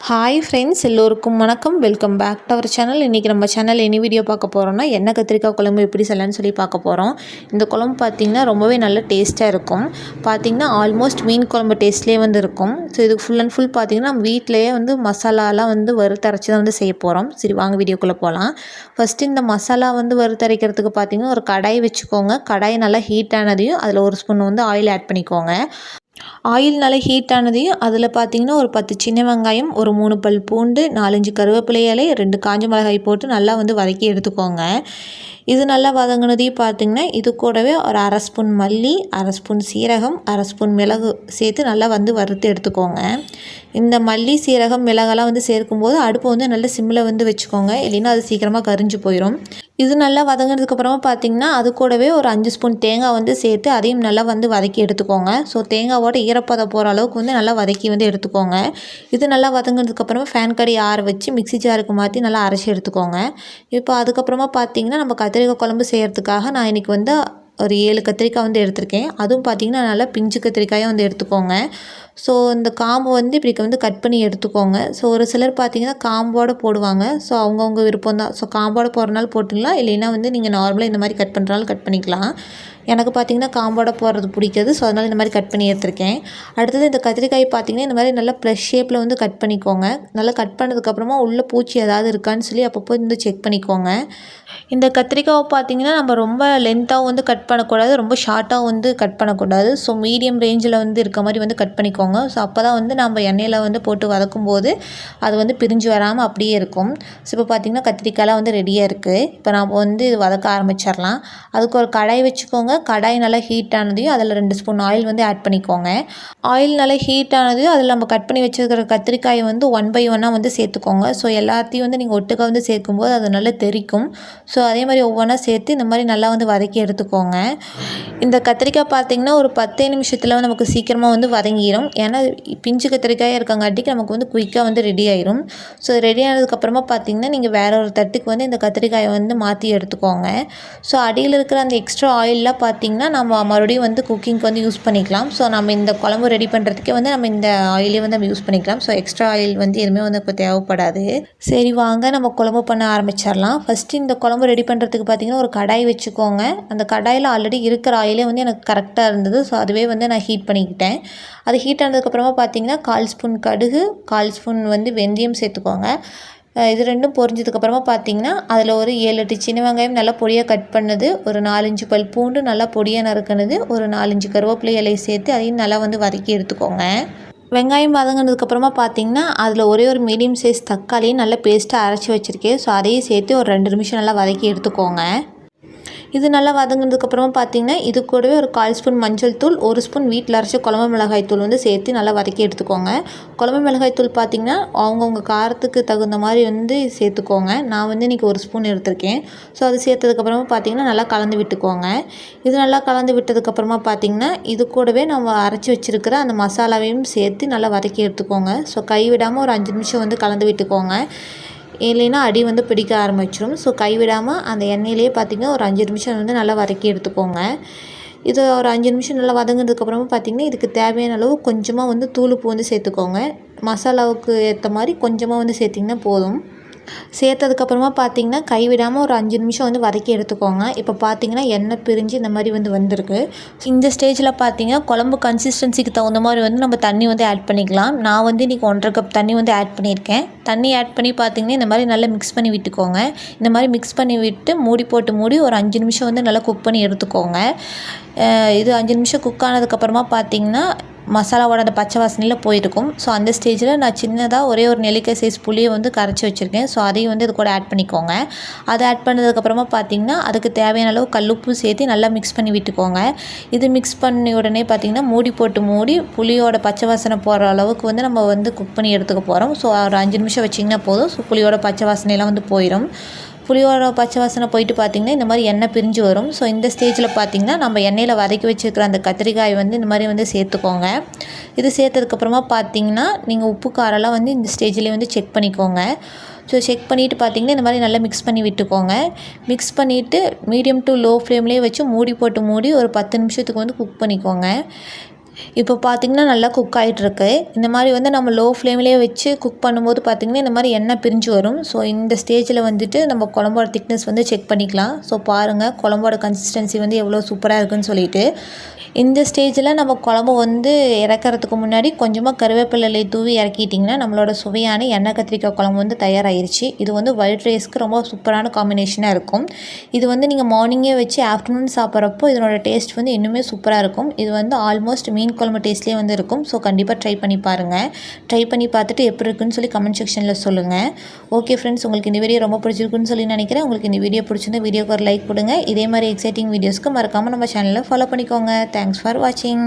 Hi friends, எல்லோருக்கும் வணக்கம். Welcome back to our channel. இன்றைக்கி நம்ம சேனல் என்ன வீடியோ பார்க்க போகிறோம்னா, எண்ணெய் கத்திரிக்காய் குழம்பு எப்படி செய்யலான்னு சொல்லி பார்க்க போகிறோம். இந்த குழம்பு பார்த்திங்கன்னா ரொம்பவே நல்ல டேஸ்ட்டாக இருக்கும். பார்த்திங்கன்னா ஆல்மோஸ்ட் மீன் குழம்பு டேஸ்ட்லேயே இருக்கும். ஸோ இது ஃபுல் அண்ட் ஃபுல் பார்த்திங்கன்னா நம்ம வீட்டிலையே மசாலாலாம் வறுத்தரைச்சி தான் செய்ய போகிறோம். சரி, வாங்க வீடியோக்குள்ளே போகலாம். ஃபஸ்ட்டு இந்த மசாலா வறுத்தரைக்கிறதுக்கு பார்த்திங்கன்னா ஒரு கடாய் வச்சுக்கோங்க. கடாய் நல்லா ஹீட் ஆனதையும் அதில் ஒரு ஸ்பூன் ஆயில் ஆட் பண்ணிக்கோங்க. ஆயில் நல்லா ஹீட் ஆனதையும் அதில் பார்த்திங்கன்னா ஒரு 10 சின்ன வெங்காயம், ஒரு 3 பல் பூண்டு, 4-5 கருவேப்பிலை இலை, 2 காஞ்ச மிளகாய் போட்டு நல்லா வதக்கி எடுத்துக்கோங்க. இது நல்லா வதங்கினதையும் பார்த்திங்கன்னா இது கூடவே ஒரு 1/2 ஸ்பூன் மல்லி, 1/2 ஸ்பூன் சீரகம், 1/2 ஸ்பூன் மிளகு சேர்த்து நல்லா வறுத்து எடுத்துக்கோங்க. இந்த மல்லி, சீரகம், மிளகெல்லாம் சேர்க்கும்போது அடுப்பை நல்லா சிம்மில் வச்சுக்கோங்க. இல்லைன்னா அது சீக்கிரமாக கரிஞ்சு போயிடும். இது நல்லா வதங்கினதுக்கப்புறமா பார்த்திங்கன்னா அது கூடவே ஒரு 5 ஸ்பூன் தேங்காய் சேர்த்து அதையும் நல்லா வதக்கி எடுத்துக்கோங்க. ஸோ தேங்காவோட ஈரப்பதம் போகிற அளவுக்கு நல்லா வதக்கி எடுத்துக்கோங்க. இது நல்லா வதங்கினதுக்கப்புறமா ஃபேன் கடி ஆற வச்சு மிக்ஸி ஜாருக்கு மாற்றி நல்லா அரைச்சி எடுத்துக்கோங்க. இப்போ அதுக்கப்புறமா பார்த்திங்கன்னா நம்ம கத்திரிக்காய் குழம்பு செய்கிறதுக்காக நான் இன்றைக்கி ஒரு 7 கத்திரிக்காய் எடுத்திருக்கேன். அதுவும் பார்த்திங்கன்னா நல்லா பிஞ்சு கத்திரிக்காயும் எடுத்துக்கோங்க. ஸோ இந்த காம்பு இப்படி கட் பண்ணி எடுத்துக்கோங்க. ஸோ ஒரு சிலர் பார்த்திங்கன்னா காம்போடு போடுவாங்க. ஸோ அவங்கவுங்க விருப்பம் தான். ஸோ காம்போடு போடுறனால போட்டுக்கலாம். இல்லைன்னா நீங்கள் நார்மலாக இந்த மாதிரி கட் பண்ணுறனால கட் பண்ணிக்கலாம். எனக்கு பார்த்திங்கன்னா காம்போட போடுறது பிடிக்காது. ஸோ அதனால் இந்த மாதிரி கட் பண்ணி எடுத்துருக்கேன். அடுத்தது இந்த கத்திரிக்காய் பார்த்திங்கன்னா இந்த மாதிரி நல்லா ப்ளஸ் ஷேப்பில் கட் பண்ணிக்கோங்க. நல்லா கட் பண்ணதுக்கப்புறமா உள்ளே பூச்சி ஏதாவது இருக்கான்னு சொல்லி அப்பப்போ செக் பண்ணிக்கோங்க. இந்த கத்திரிக்காவை பார்த்திங்கன்னா நம்ம ரொம்ப லென்த்தாகவும் கட் பண்ணக்கூடாது, ரொம்ப ஷார்ட்டாகவும் கட் பண்ணக்கூடாது. ஸோ மீடியம் ரேஞ்சில் இருக்க மாதிரி கட் பண்ணிக்கோங்க. ஸோ அப்போ தான் நம்ம எண்ணெயில் போட்டு வதக்கும்போது அது பிரிஞ்சு வராமல் அப்படியே இருக்கும். ஸோ இப்போ பார்த்திங்கன்னா கத்திரிக்காயெலாம் ரெடியாக இருக்குது. இப்போ நாம் இது வதக்க ஆரம்பிச்சிடலாம். அதுக்கு ஒரு கடாய் வச்சுக்கோங்க. கடாய் நல்லா ஹீட் ஆனதையும் அதில் 2 ஸ்பூன் ஆயில் ஆட் பண்ணிக்கோங்க. ஆயில் நல்லா ஹீட் ஆனதையும் அதில் நம்ம கட் பண்ணி வச்சுருக்கிற கத்திரிக்காயை 1 பை 1 சேர்த்துக்கோங்க. ஸோ எல்லாத்தையும் நீங்கள் ஒட்டுக்க சேர்க்கும்போது அது நல்லா தெறிக்கும். ஸோ அதே மாதிரி ஒவ்வொன்றா சேர்த்து இந்த மாதிரி நல்லா வதக்கி எடுத்துக்கோங்க. இந்த கத்திரிக்காய் பார்த்திங்கன்னா ஒரு 10 நிமிஷத்தில் நமக்கு சீக்கிரமாக வதங்கிடும். ஏன்னா பிஞ்சு கத்திரிக்காயாக இருக்கங்காட்டிக்கு நமக்கு குயிக்காக ரெடி ஆயிரும். ஸோ ரெடி ஆனதுக்கப்புறமா பார்த்திங்கன்னா நீங்கள் வேற ஒரு தட்டுக்கு இந்த கத்திரிக்காயை மாற்றி எடுத்துக்கோங்க. ஸோ அடியில் இருக்கிற அந்த எக்ஸ்ட்ரா ஆயிலெலாம் பார்த்திங்கன்னா நம்ம மறுபடியும் குக்கிங்க்கு யூஸ் பண்ணிக்கலாம். ஸோ நம்ம இந்த குழம்பு ரெடி பண்ணுறதுக்கே நம்ம இந்த ஆயிலே நம்ம யூஸ் பண்ணிக்கலாம். ஸோ எக்ஸ்ட்ரா ஆயில் எதுவுமே இப்போ தேவைப்படாது. சரி, வாங்க நம்ம குழம்பு பண்ண ஆரம்பிச்சிடலாம். ஃபஸ்ட்டு இந்த குழம்பு ரெடி பண்ணுறதுக்கு பார்த்திங்கன்னா ஒரு கடாய் வச்சுக்கோங்க. அந்த கடாயில் ஆல்ரெடி இருக்கிற ஆயிலே எனக்கு கரெக்டாக இருந்தது. ஸோ அதுவே நான் ஹீட் பண்ணிக்கிட்டேன். அது ஹீட் ஆனதுக்கப்புறமா பார்த்திங்கன்னா 1/4 ஸ்பூன் கடுகு, 1/4 ஸ்பூன் வெந்தயம் சேர்த்துக்கோங்க. இது ரெண்டும் பொரிஞ்சதுக்கப்புறமா பார்த்திங்கன்னா அதில் ஒரு 7-8 சின்ன வெங்காயம் நல்லா பொடியாக கட் பண்ணது, ஒரு 4-5 பல் பூண்டு நல்லா பொடியாக நறுக்கினது, ஒரு 4-5 கருவேப்பிலை இலையை சேர்த்து அதையும் நல்லா வதக்கி எடுத்துக்கோங்க. வெங்காயம் வதங்கினதுக்கப்புறமா பார்த்திங்கன்னா அதில் ஒரே ஒரு மீடியம் சைஸ் தக்காளியும் நல்லா பேஸ்ட்டாக அரைச்சி வச்சுருக்கேன். ஸோ அதையும் சேர்த்து ஒரு 2 நிமிஷம் நல்லா வதக்கி எடுத்துக்கோங்க. இது நல்லா வதங்கினதுக்கப்புறமா பார்த்திங்கன்னா இது கூடவே ஒரு 1/4 ஸ்பூன் மஞ்சள் தூள், 1 ஸ்பூன் வீட்டில் அரைச்ச குழம்பு மிளகாய் தூள் சேர்த்து நல்லா வதக்கி எடுத்துக்கோங்க. குழம்பு மிளகாய் தூள் பார்த்திங்கன்னா அவங்கவுங்க காரத்துக்கு தகுந்த மாதிரி சேர்த்துக்கோங்க. நான் இன்றைக்கி 1 ஸ்பூன் எடுத்திருக்கேன். ஸோ அது சேர்த்ததுக்கப்புறமா பார்த்திங்கன்னா நல்லா கலந்து விட்டுக்கோங்க. இது நல்லா கலந்து விட்டதுக்கப்புறமா பார்த்திங்கன்னா இது கூடவே நம்ம அரைச்சி வச்சுருக்கிற அந்த மசாலாவையும் சேர்த்து நல்லா வதக்கி எடுத்துக்கோங்க. ஸோ கைவிடாமல் ஒரு 5 நிமிஷம் கலந்து விட்டுக்கோங்க. இல்லைன்னா அடி பிடிக்க ஆரம்பிச்சிடும். ஸோ கைவிடாமல் அந்த எண்ணெயிலே பார்த்திங்கன்னா ஒரு 5 நிமிஷம் நல்லா வதக்கி எடுத்துக்கோங்க. இது ஒரு 5 நிமிஷம் நல்லா வதங்கினதுக்கப்புறமா பார்த்திங்கன்னா இதுக்கு தேவையான அளவு கொஞ்சமாக தூள் உப்பு சேர்த்துக்கோங்க. மசாலாவுக்கு ஏற்ற மாதிரி கொஞ்சமாக சேர்த்திங்கன்னா போதும். சேர்த்ததுக்கப்புறமா பார்த்திங்கன்னா கைவிடாமல் ஒரு 5 நிமிஷம் வதக்கி எடுத்துக்கோங்க. இப்போ பார்த்திங்கன்னா எண்ணெய் பிரிஞ்சு இந்த மாதிரி வந்திருக்கு. இந்த ஸ்டேஜில் பார்த்திங்கன்னா குழம்பு கன்சிஸ்டன்சிக்கு தகுந்த மாதிரி நம்ம தண்ணி ஆட் பண்ணிக்கலாம். நான் இன்றைக்கி 1.5 கப் தண்ணி ஆட் பண்ணியிருக்கேன். தண்ணி ஆட் பண்ணி பார்த்திங்கன்னா இந்த மாதிரி நல்லா மிக்ஸ் பண்ணி விட்டுக்கோங்க. இந்த மாதிரி மிக்ஸ் பண்ணி விட்டு மூடி ஒரு 5 நிமிஷம் நல்லா குக் பண்ணி எடுத்துக்கோங்க. இது 5 நிமிஷம் குக் ஆனதுக்கப்புறமா பார்த்திங்கன்னா மசாலாவோட அந்த பச்சை வாசனையில் போயிருக்கும். ஸோ அந்த ஸ்டேஜில் நான் சின்னதாக ஒரே ஒரு நெல்லிக்காய் சைஸ் புளியை கரைச்சி வச்சுருக்கேன். ஸோ அதையும் இது கூட ஆட் பண்ணிக்கோங்க. அதை ஆட் பண்ணதுக்கப்புறமா பார்த்திங்கன்னா அதுக்கு தேவையான அளவு கல்லுப்பு சேர்த்து நல்லா மிக்ஸ் பண்ணி விட்டுக்கோங்க. இது மிக்ஸ் பண்ணி உடனே பார்த்திங்கன்னா மூடி புளியோட பச்சை வாசனை போகிற அளவுக்கு நம்ம குக் பண்ணி எடுத்துக்க போகிறோம். ஸோ ஒரு 5 நிமிஷம் வச்சிங்கன்னா போதும். ஸோ புளியோட பச்சை வாசனையெல்லாம் போயிடும். புளியோட பச்சை வாசனை போயிட்டு பார்த்திங்கன்னா இந்த மாதிரி எண்ணெய் பிரிஞ்சு வரும். ஸோ இந்த ஸ்டேஜில் பார்த்திங்கன்னா நம்ம எண்ணெயில் வதக்கி வச்சுருக்கிற அந்த கத்திரிக்காய் இந்த மாதிரி சேர்த்துக்கோங்க. இது சேர்த்ததுக்கப்புறமா பார்த்திங்கன்னா நீங்கள் உப்பு காரெல்லாம் இந்த ஸ்டேஜ்லேயே செக் பண்ணிக்கோங்க. ஸோ செக் பண்ணிவிட்டு பார்த்திங்கன்னா இந்த மாதிரி நல்லா மிக்ஸ் பண்ணி விட்டுக்கோங்க. மிக்ஸ் பண்ணிவிட்டு மீடியம் டு லோ ஃப்ளேம்லேயே வச்சு மூடி ஒரு 10 நிமிஷத்துக்கு குக் பண்ணிக்கோங்க. இப்போ பார்த்திங்கன்னா நல்லா குக் ஆகிட்டுருக்கு. இந்த மாதிரி வந்து நம்ம லோ ஃப்ளேம்லேயே வச்சு குக் பண்ணும்போது பார்த்திங்கன்னா இந்த மாதிரி எண்ணெய் பிரிஞ்சு வரும். ஸோ இந்த ஸ்டேஜில் வந்துட்டு நம்ம குழம்போட திக்னஸ் வந்து செக் பண்ணிக்கலாம். ஸோ பாருங்கள் குழம்போட கன்சிஸ்டன்சி வந்து எவ்வளோ சூப்பராக இருக்குன்னு சொல்லிட்டு. இந்த ஸ்டேஜில் நம்ம குழம்பு வந்து இறக்கறதுக்கு முன்னாடி கொஞ்சமாக கருவேப்பிலை தூவி இறக்கிட்டிங்கன்னா நம்மளோட சுவையான எண்ணெய் கத்திரிக்காய் குழம்பு வந்து தயாராகிருச்சு. இது வந்து ஒயிட் ரைஸ்க்கு ரொம்ப சூப்பரான காம்பினேஷனாக இருக்கும். இது வந்து நீங்கள் மார்னிங்கே வச்சு ஆஃப்டர்நூன் சாப்பிட்றப்போ இதனோட டேஸ்ட் வந்து இன்னுமே சூப்பராக இருக்கும். இது வந்து ஆல்மோஸ்ட் மீன் குழம்பு டேஸ்ட்லேயே வந்து இருக்கும். ஸோ கண்டிப்பாக ட்ரை பண்ணி பாருங்கள். ட்ரை பண்ணி பார்த்துட்டு எப்படி இருக்குன்னு சொல்லி கமெண்ட் செக்ஷனில் சொல்லுங்கள். ஓகே ஃப்ரெண்ட்ஸ், உங்களுக்கு இந்த வீடியோ ரொம்ப பிடிச்சிருக்குன்னு சொல்லி நினைக்கிறேன். உங்களுக்கு இந்த வீடியோ பிடிச்சிருந்தா வீடியோக்கு ஒரு லைக் கொடுங்க. இதே மாதிரி எக்ஸைட்டிங் வீடியோஸ்க்கு மறக்காமல் நம்ம சேனலை ஃபாலோ பண்ணிக்கோங்க. Thanks for watching.